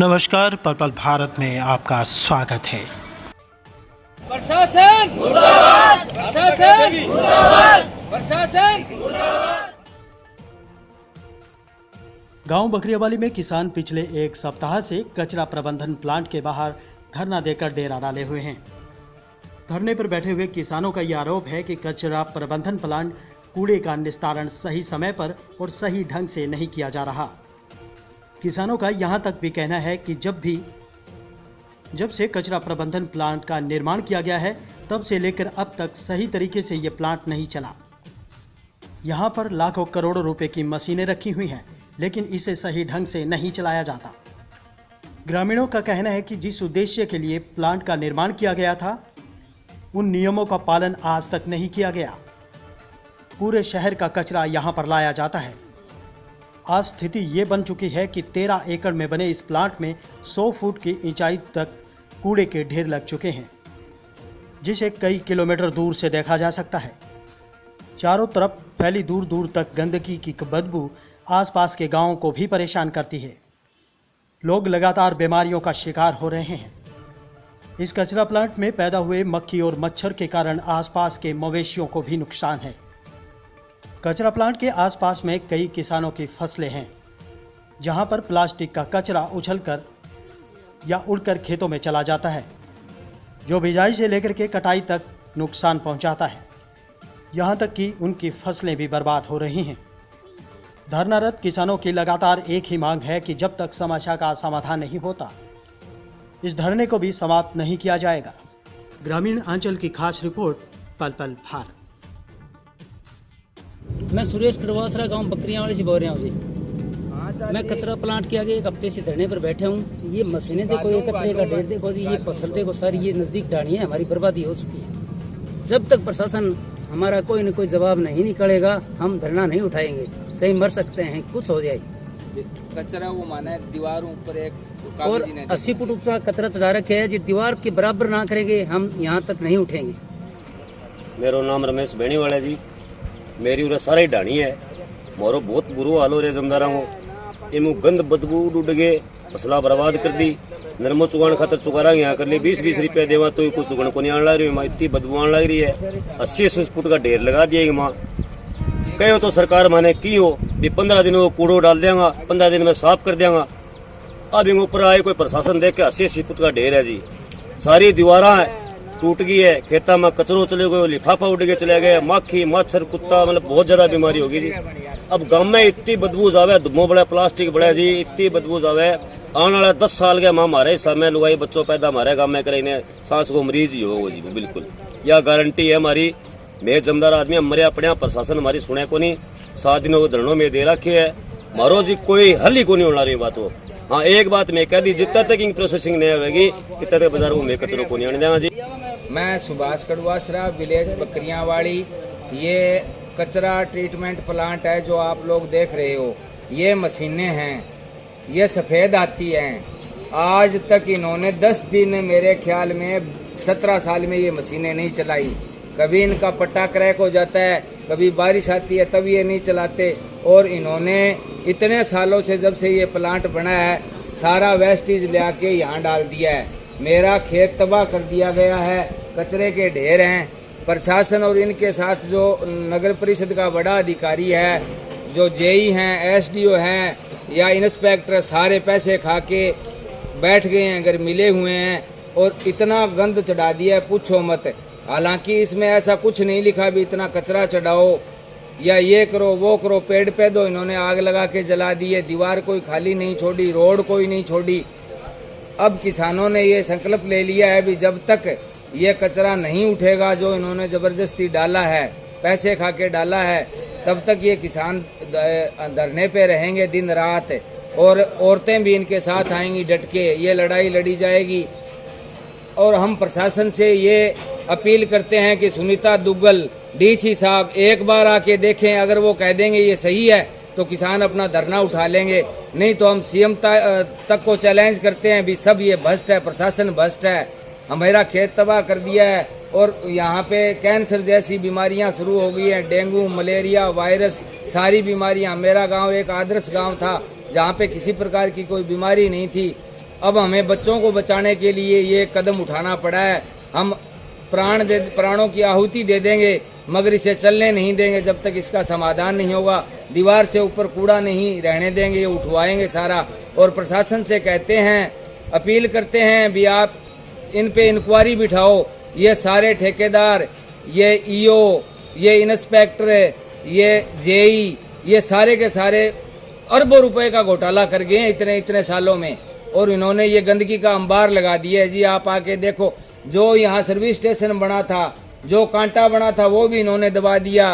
नमस्कार, पर्पल भारत में आपका स्वागत है। प्रशासन मुर्दाबाद, प्रशासन मुर्दाबाद, प्रशासन मुर्दाबाद। गांव बकरियावाली में किसान पिछले एक सप्ताह से कचरा प्रबंधन प्लांट के बाहर धरना देकर डेरा डाले हुए हैं। धरने पर बैठे हुए किसानों का यह आरोप है कि कचरा प्रबंधन प्लांट कूड़े का निस्तारण सही समय पर और सही ढंग से नहीं किया जा रहा। किसानों का यहां तक भी कहना है कि जब से कचरा प्रबंधन प्लांट का निर्माण किया गया है तब से लेकर अब तक सही तरीके से ये प्लांट नहीं चला। यहां पर लाखों करोड़ों रुपए की मशीनें रखी हुई हैं, लेकिन इसे सही ढंग से नहीं चलाया जाता। ग्रामीणों का कहना है कि जिस उद्देश्य के लिए प्लांट का निर्माण किया गया था उन नियमों का पालन आज तक नहीं किया गया। पूरे शहर का कचरा यहां पर लाया जाता है। आज स्थिति ये बन चुकी है कि 13 एकड़ में बने इस प्लांट में 100 फुट की ऊंचाई तक कूड़े के ढेर लग चुके हैं, जिसे कई किलोमीटर दूर से देखा जा सकता है। चारों तरफ फैली दूर दूर तक गंदगी की बदबू आसपास के गांवों को भी परेशान करती है। लोग लगातार बीमारियों का शिकार हो रहे हैं। इस कचरा प्लांट में पैदा हुए मक्खी और मच्छर के कारण आसपास के मवेशियों को भी नुकसान है। कचरा प्लांट के आसपास में कई किसानों की फसलें हैं, जहां पर प्लास्टिक का कचरा उछलकर या उड़कर खेतों में चला जाता है, जो बिजाई से लेकर के कटाई तक नुकसान पहुंचाता है। यहां तक कि उनकी फसलें भी बर्बाद हो रही हैं। धरनारत किसानों की लगातार एक ही मांग है कि जब तक समस्या का समाधान नहीं होता इस धरने को भी समाप्त नहीं किया जाएगा। ग्रामीण अंचल की खास रिपोर्ट, पल-पल भारत। मैं सुरेश कड़वासरा गांव बकरियावाली से बोल रहा हूँ जी। मैं कचरा प्लांट के आगे एक हफ्ते से धरने पर बैठे हूँ। ये मशीनें देखो, ये कचरे का ढेर देखो जी, ये फसल देखो सारी, ये नज़दीक डाणी है, हमारी बर्बादी हो चुकी है। जब तक प्रशासन हमारा कोई न कोई जवाब नहीं निकालेगा हम धरना नहीं उठाएंगे। सही मर सकते हैं, कुछ हो जाए। कचरा वो माना है दीवारों पर एक और 80 फुट ऊंचा कचरा चढ़ा रखे है, जो दीवार के बराबर ना करेंगे हम यहाँ तक नहीं उठेंगे। मेरा नाम रमेश बेनीवाला जी। मेरी उरे सारी ढाणी है, मोरो बहुत बुरो हाल हो रहे जमदारा को। इमु गंद बदबू उड़ गए, फसला बर्बाद कर दी। नरमो चुगान खातर चुकारा यहाँ कर ली, 20-20 रुपया देवा तो कुछ चुगण को नहीं आने लग रही है। इतनी बदबू आने लग रही है। 80 फुट का ढेर लगा दिया माँ। कहो तो सरकार माने की हो भी 15 दिन वो कूड़ो डाल देंगा, 15 दिन में साफ कर देंगा। अब इन ऊपर आए कोई प्रशासन देख के 80 फुट का ढेर है जी। सारी दीवारा है टूट गई है, खेता में कचरो चले गए, लिफाफा उड़ के चले गए, मक्खी मच्छर कुत्ता, मतलब बहुत ज्यादा बीमारी होगी जी। अब गांव में इतनी बदबू जावे, धुआं बड़ा, प्लास्टिक बड़ा जी, इतनी बदबू जावे। आने वाला 10 साल के माँ हमारे समय लुगाई बच्चों पैदा हमारे गाँव में करेंगे, सांस को मरीज ही हो जी, बिल्कुल यह गारंटी है हमारी। मैं जमदार आदमी मरिया पड़िया, प्रशासन हमारी सुने को नहीं। 7 दिनों को धरनों में दे रखे है, मारो जी कोई हल ही को नहीं होना रही बात हो। हाँ, एक बात मैं कह दी, जितना तक इन प्रोसेसिंग नहीं होगी इतना तक बाजार में कचरों को नहीं आने देंगे जी। मैं सुभाष कड़वासरा, विलेज बकरियावाली। ये कचरा ट्रीटमेंट प्लांट है जो आप लोग देख रहे हो। ये मशीनें हैं, ये सफ़ेद आती हैं। आज तक इन्होंने 10 दिन मेरे ख्याल में 17 साल में ये मशीनें नहीं चलाई। कभी इनका पट्टा क्रैक हो जाता है, कभी बारिश आती है तब ये नहीं चलाते। और इन्होंने इतने सालों से जब से ये प्लांट बना है सारा वेस्टेज ले आके यहाँ डाल दिया है। मेरा खेत तबाह कर दिया गया है, कचरे के ढेर हैं। प्रशासन और इनके साथ जो नगर परिषद का बड़ा अधिकारी है, जो जेई हैं, एसडीओ हैं या इंस्पेक्टर, सारे पैसे खा के बैठ गए हैं, अगर मिले हुए हैं। और इतना गंद चढ़ा दिया है पूछो मत। हालांकि इसमें ऐसा कुछ नहीं लिखा भी इतना कचरा चढ़ाओ या ये करो वो करो। पेड़ पे दो इन्होंने आग लगा के जला दी है, दीवार कोई खाली नहीं छोड़ी, रोड कोई नहीं छोड़ी। अब किसानों ने ये संकल्प ले लिया है भी जब तक ये कचरा नहीं उठेगा जो इन्होंने ज़बरदस्ती डाला है, पैसे खा के डाला है, तब तक ये किसान धरने पे रहेंगे दिन रात। और औरतें भी इनके साथ आएंगी डट के, ये लड़ाई लड़ी जाएगी। और हम प्रशासन से ये अपील करते हैं कि सुनीता दुग्गल डीसी साहब एक बार आके देखें। अगर वो कह देंगे ये सही है तो किसान अपना धरना उठा लेंगे, नहीं तो हम सीएम तक को चैलेंज करते हैं भी सब ये भ्रष्ट है, प्रशासन भ्रष्ट है, हमारा खेत तबाह कर दिया है। और यहाँ पे कैंसर जैसी बीमारियाँ शुरू हो गई हैं, डेंगू, मलेरिया, वायरस, सारी बीमारियाँ। मेरा गांव एक आदर्श गांव था जहाँ पे किसी प्रकार की कोई बीमारी नहीं थी। अब हमें बच्चों को बचाने के लिए ये कदम उठाना पड़ा है। हम प्राणों की आहुति दे देंगे मगर इसे चलने नहीं देंगे जब तक इसका समाधान नहीं होगा। दीवार से ऊपर कूड़ा नहीं रहने देंगे, ये उठवाएंगे सारा। और प्रशासन से कहते हैं, अपील करते हैं भी आप इन पे इंक्वायरी बिठाओ। ये सारे ठेकेदार, ये ईओ, ये इंस्पेक्टर, ये जेई, ये सारे के सारे अरबों रुपए का घोटाला कर गए हैं इतने सालों में। और इन्होंने ये गंदगी का अंबार लगा दिया है जी। आप आके देखो, जो यहाँ सर्विस स्टेशन बना था, जो कांटा बना था वो भी इन्होंने दबा दिया।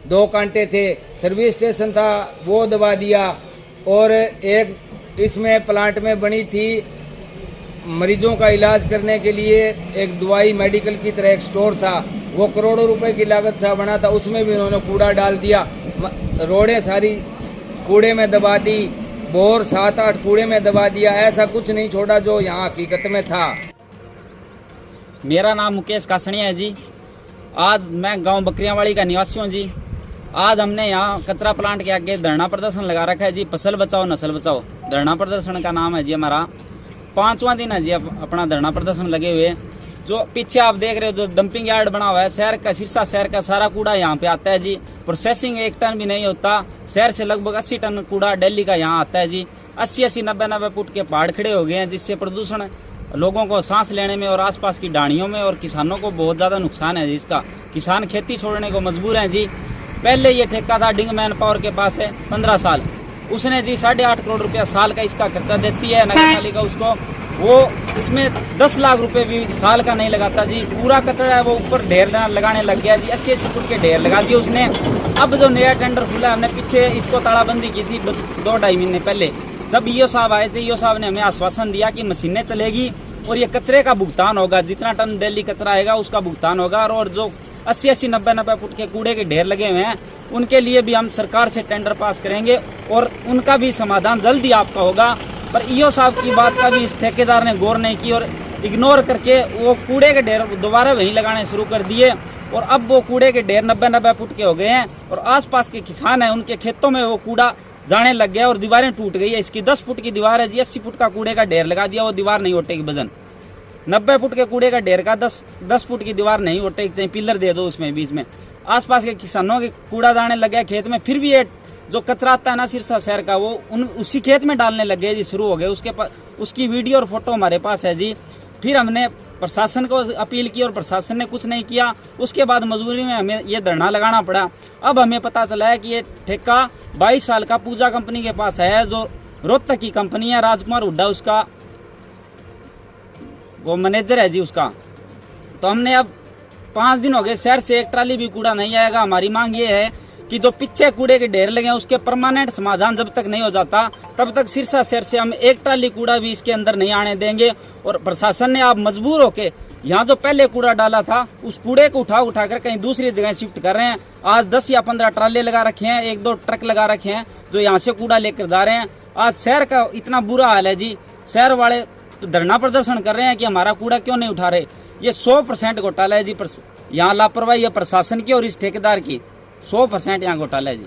2 कांटे थे, सर्विस स्टेशन था वो दबा दिया। और एक इसमें प्लांट में बनी थी मरीजों का इलाज करने के लिए एक दवाई मेडिकल की तरह एक स्टोर था, वो करोड़ों रुपए की लागत से बना था, उसमें भी इन्होंने कूड़ा डाल दिया। रोडें सारी कूड़े में दबा दी, बोर 7-8 कूड़े में दबा दिया। ऐसा कुछ नहीं छोड़ा जो यहाँ हकीकत में था। मेरा नाम मुकेश कासणिया है जी। आज मैं गांव बकरियावाड़ी का निवासी हूँ जी। आज हमने यहाँ कचरा प्लांट के आगे धरना प्रदर्शन लगा रखा है जी। फसल बचाओ नस्ल बचाओ धरना प्रदर्शन का नाम है जी हमारा। 5वां दिन है जी अपना धरना प्रदर्शन लगे हुए। जो पीछे आप देख रहे हो जो डंपिंग यार्ड बना हुआ है, शहर का सिरसा शहर का सारा कूड़ा यहाँ पे आता है जी। प्रोसेसिंग 1 टन भी नहीं होता। शहर से लगभग 80 टन कूड़ा दिल्ली का यहाँ आता है जी। 80-80, 90-90 फुट के पहाड़ खड़े हो गए हैं, जिससे प्रदूषण लोगों को सांस लेने में और आसपास की ढाणियों में और किसानों को बहुत ज़्यादा नुकसान है जी। इसका किसान खेती छोड़ने को मजबूर हैं जी। पहले ये ठेका था डिंग मैन पावर के पास है 15 साल। उसने जी 8.5 करोड़ रुपया साल का इसका खर्चा देती है नगर पालिका उसको। वो इसमें 10 लाख रुपए भी साल का नहीं लगाता जी। पूरा कचरा है वो ऊपर ढेर लगाने लग गया जी। 80-80 फुट के ढेर लगा दिए उसने। अब जो नया टेंडर खुला, हमने पीछे इसको तालाबंदी की थी 2-2.5 महीने पहले। जब ईओ साहब आए थे, ईओ साहब ने हमें आश्वासन दिया कि मशीनें चलेगी और ये कचरे का भुगतान होगा, जितना टन डेली कचरा आएगा उसका भुगतान होगा। और जो 80-80, 90-90 फुट के कूड़े के ढेर लगे हुए हैं उनके लिए भी हम सरकार से टेंडर पास करेंगे और उनका भी समाधान जल्दी आपका होगा। पर ईओ साहब की बात का भी इस ठेकेदार ने गौर नहीं की और इग्नोर करके वो कूड़े के ढेर दोबारा वहीं लगाने शुरू कर दिए। और अब वो कूड़े के ढेर 90-90 फुट के हो गए हैं और आसपास के किसान हैं उनके खेतों में वो कूड़ा जाने लग गया और दीवारें टूट गई है। इसकी 10 फुट की दीवार है जी। 80 फुट का कूड़े का ढेर लगा दिया, वो दीवार नहीं उठेगी वजन। 90 फुट के कूड़े का ढेर का 10 फुट की दीवार नहीं उठेगी, चाहिए पिलर दे दो उसमें बीच में। आसपास के किसानों के कूड़ा जाने लग गया खेत में। फिर भी ये जो कचरा आता है ना सिरसा शहर का, वो उसी खेत में डालने लग गए जी, शुरू हो गए। उसकी वीडियो और फोटो हमारे पास है जी। फिर हमने प्रशासन को अपील की और प्रशासन ने कुछ नहीं किया। उसके बाद मजबूरी में हमें ये धरना लगाना पड़ा। अब हमें पता चला है कि ये ठेका 22 साल का पूजा कंपनी के पास है, जो रोहतक की कंपनी है। राजकुमार हुड्डा उसका वो मैनेजर है जी उसका। तो हमने अब 5 दिन हो गए, शहर से एक ट्राली भी कूड़ा नहीं आएगा। हमारी मांग ये है कि जो पीछे कूड़े के ढेर लगे हैं उसके परमानेंट समाधान जब तक नहीं हो जाता तब तक सिरसा शहर से हम एक ट्राली कूड़ा भी इसके अंदर नहीं आने देंगे। और प्रशासन ने आप मजबूर होके यहाँ जो पहले कूड़ा डाला था उस कूड़े को उठा कर कहीं दूसरी जगह शिफ्ट कर रहे हैं। आज 10 या 15 ट्राले लगा रखे हैं, 1-2 ट्रक लगा रखे हैं जो यहाँ से कूड़ा लेकर जा रहे हैं। आज शहर का इतना बुरा हाल है जी। शहर वाले तो धरना प्रदर्शन कर रहे हैं कि हमारा कूड़ा क्यों नहीं उठा रहे। ये 100% घोटाला है जी। यहाँ लापरवाही है प्रशासन की और इस ठेकेदार की। 100% यहाँ घोटाला है जी।